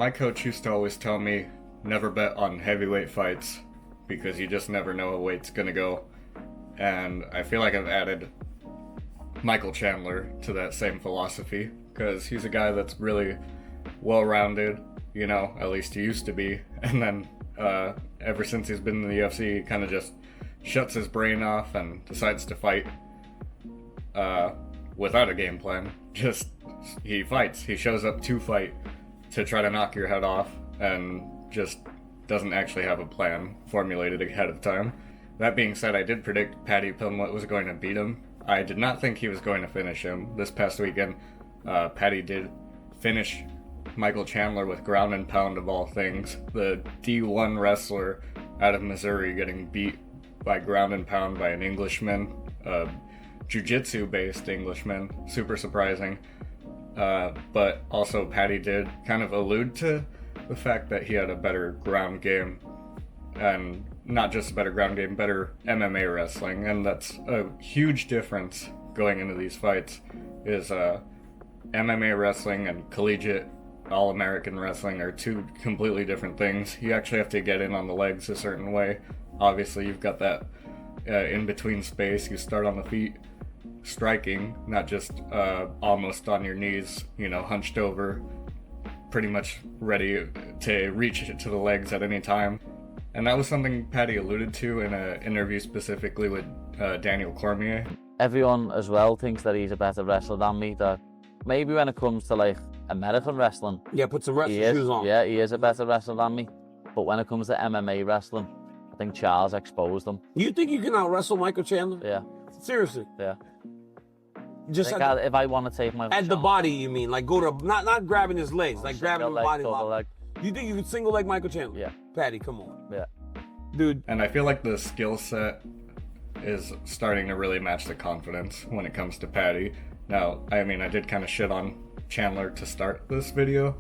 my coach used to always tell me, never bet on heavyweight fights because you just never know what weight's gonna go. And I feel like I've added Michael Chandler to that same philosophy because he's a guy that's really well-rounded, you know, at least he used to be. And then ever since he's been in the UFC, he kind of just shuts his brain off and decides to fight without a game plan. Just, he fights. He shows up to fight to try to knock your head off and just doesn't actually have a plan formulated ahead of time. That being said, I did predict Paddy Pimblett was going to beat him. I did not think he was going to finish him. This past weekend, Paddy did finish Michael Chandler with ground and pound of all things. The D1 wrestler out of Missouri getting beat by ground and pound by an Englishman, jiu-jitsu based Englishman, super surprising. But also Paddy did kind of allude to the fact that he had a better ground game, and not just a better ground game, better MMA wrestling, and that's a huge difference going into these fights, is MMA wrestling and collegiate all-American wrestling are two completely different things. You actually have to get in on the legs a certain way. Obviously, you've got that in-between space. You start on the feet striking, not just almost on your knees, you know, hunched over, pretty much ready to reach to the legs at any time. And that was something Paddy alluded to in an interview specifically with Daniel Cormier. Everyone as well thinks that he's a better wrestler than me, that maybe when it comes to like American wrestling, yeah, put some wrestling shoes on. Yeah, he is a better wrestler than me. But when it comes to MMA wrestling, I think Charles exposed him. You think you can out wrestle Michael Chandler? Yeah. Seriously? Yeah. Just if I want to take my at the body, you mean? Like go to not grabbing his legs, like grabbing the body lock. You think you could single leg Michael Chandler? Yeah. Paddy, come on. Yeah. Dude. And I feel like the skill set is starting to really match the confidence when it comes to Paddy. Now, I mean, I did kind of shit on Chandler to start this video,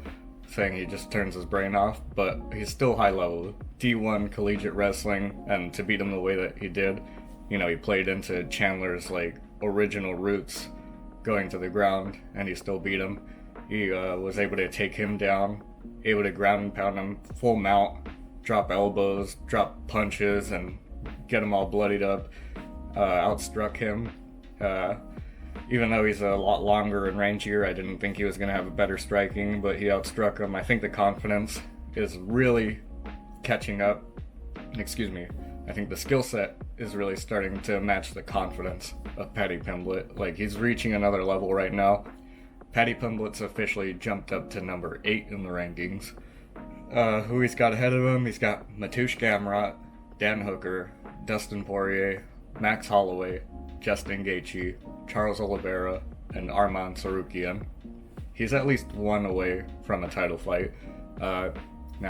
saying he just turns his brain off, but he's still high level. D1 collegiate wrestling, and to beat him the way that he did, you know, he played into Chandler's like original roots, going to the ground, and he still beat him. He was able to take him down, able to ground and pound him full mount, drop elbows, drop punches, and get him all bloodied up. Outstruck him. Even though he's a lot longer and rangier, I didn't think he was going to have a better striking, but he outstruck him. I think the confidence is really catching up. Excuse me. I think the skill set is really starting to match the confidence of Paddy Pimblett. Like, he's reaching another level right now. Paddy Pimblett's officially jumped up to number 8 in the rankings. Who he's got ahead of him, he's got Mateusz Gamrot, Dan Hooker, Dustin Poirier, Max Holloway, Justin Gaethje, Charles Oliveira, and Arman Tsarukyan. He's at least one away from a title fight. Now,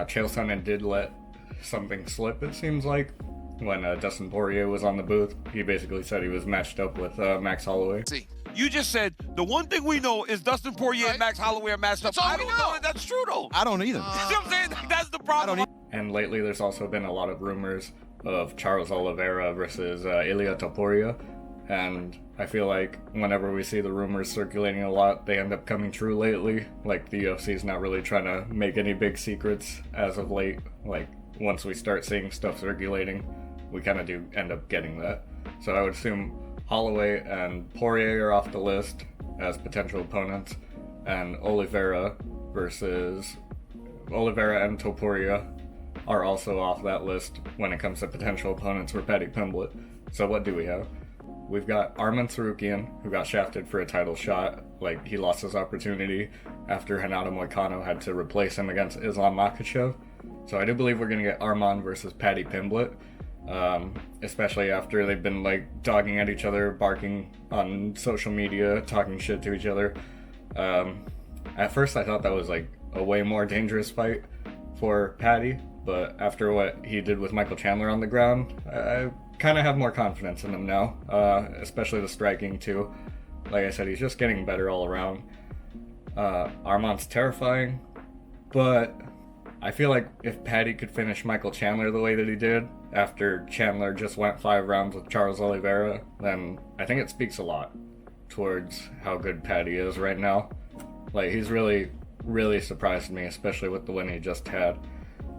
Chael Sonnen did let something slip, it seems like, when Dustin Poirier was on the booth. He basically said he was matched up with Max Holloway. See, you just said the one thing we know is Dustin Poirier and Max Holloway are matched up. I don't know if that's true, though. I don't either. You know what I'm saying? That's the problem. And lately, there's also been a lot of rumors of Charles Oliveira versus Ilia Topuria. And I feel like whenever we see the rumors circulating a lot, they end up coming true lately. Like, the UFC's not really trying to make any big secrets as of late. Like, once we start seeing stuff circulating, we kind of do end up getting that. So I would assume Holloway and Poirier are off the list as potential opponents, and Oliveira and Topuria are also off that list when it comes to potential opponents for Paddy Pimblett. So what do we have? We've got Arman Tsarukyan, who got shafted for a title shot. Like, he lost his opportunity after Renato Moicano had to replace him against Islam Makhachev. So I do believe we're going to get Arman versus Paddy Pimblett, especially after they've been, like, dogging at each other, barking on social media, talking shit to each other. At first I thought that was, like, a way more dangerous fight for Paddy, but after what he did with Michael Chandler on the ground, I kind of have more confidence in him now, especially the striking too. Like I said, he's just getting better all around. Arman's terrifying, but I feel like if Paddy could finish Michael Chandler the way that he did after Chandler just went 5 rounds with Charles Oliveira, then I think it speaks a lot towards how good Paddy is right now. Like, he's really really surprised me, especially with the win he just had.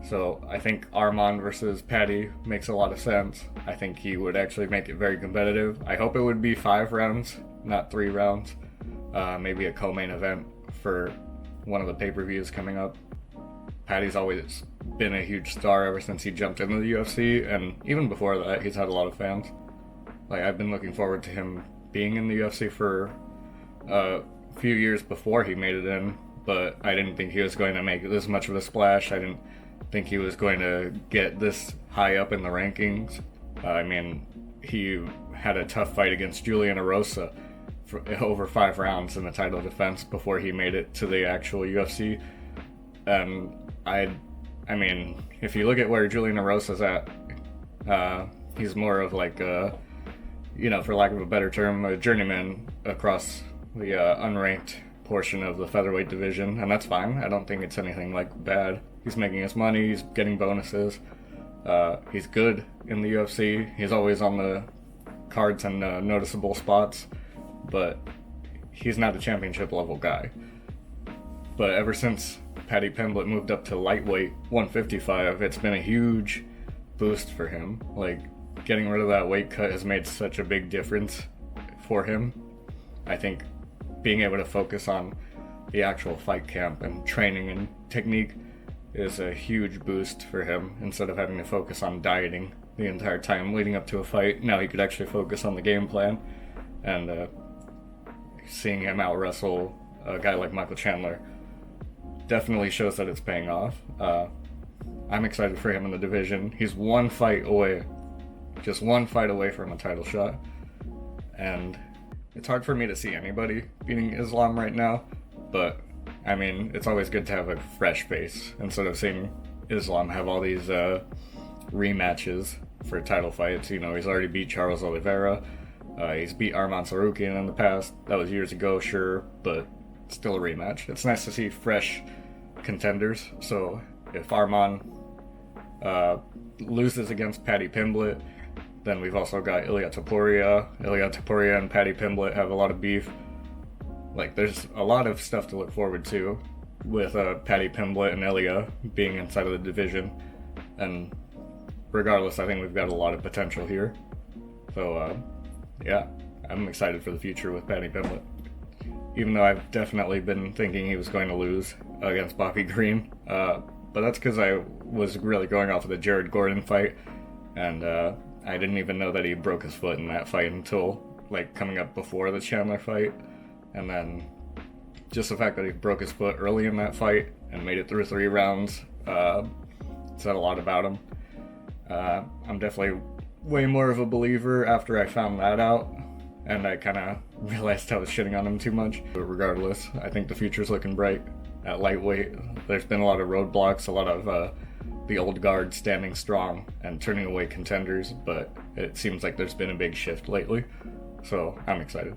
So I think Arman versus Paddy makes a lot of sense. I think he would actually make it very competitive. I hope it would be 5 rounds, not 3 rounds. Maybe a co-main event for one of the pay-per-views coming up. Paddy's always been a huge star ever since he jumped into the UFC, and even before that, he's had a lot of fans. Like, I've been looking forward to him being in the UFC for a few years before he made it in, but I didn't think he was going to make this much of a splash. I didn't think he was going to get this high up in the rankings. I mean, he had a tough fight against Julian Erosa for over 5 rounds in the title defense before he made it to the actual UFC. And I mean, if you look at where Julian Erosa's at, he's more of like a, you know, for lack of a better term, a journeyman across the unranked portion of the featherweight division, and that's fine. I don't think it's anything like bad. He's making his money, he's getting bonuses, he's good in the UFC, he's always on the cards and noticeable spots, but he's not a championship level guy. But ever since Paddy Pimblett moved up to lightweight 155, it's been a huge boost for him. Like, getting rid of that weight cut has made such a big difference for him. I think being able to focus on the actual fight camp and training and technique is a huge boost for him, instead of having to focus on dieting the entire time leading up to a fight. Now he could actually focus on the game plan, and seeing him out wrestle a guy like Michael Chandler definitely shows that it's paying off. I'm excited for him in the division. He's one fight away, just one fight away from a title shot, and it's hard for me to see anybody beating Islam right now, but I mean, it's always good to have a fresh face instead of seeing Islam have all these rematches for title fights. You know, he's already beat Charles Oliveira, he's beat Arman Tsarukyan in the past. That was years ago, sure, but still a rematch. It's nice to see fresh contenders. So if Arman loses against Paddy Pimblett, then we've also got Ilia Topuria. Ilia Topuria and Paddy Pimblett have a lot of beef. Like, there's a lot of stuff to look forward to with Paddy Pimblett and Ilia being inside of the division. And regardless, I think we've got a lot of potential here. So, yeah, I'm excited for the future with Paddy Pimblett. Even though I've definitely been thinking he was going to lose against Bobby Green. But that's because I was really going off of the Jared Gordon fight. And I didn't even know that he broke his foot in that fight until, like, coming up before the Chandler fight. And then just the fact that he broke his foot early in that fight and made it through 3 rounds said a lot about him. I'm definitely way more of a believer after I found that out, and I kind of realized I was shitting on him too much. But regardless, I think the future's looking bright at lightweight. There's been a lot of roadblocks, a lot of the old guard standing strong and turning away contenders, but it seems like there's been a big shift lately, so I'm excited.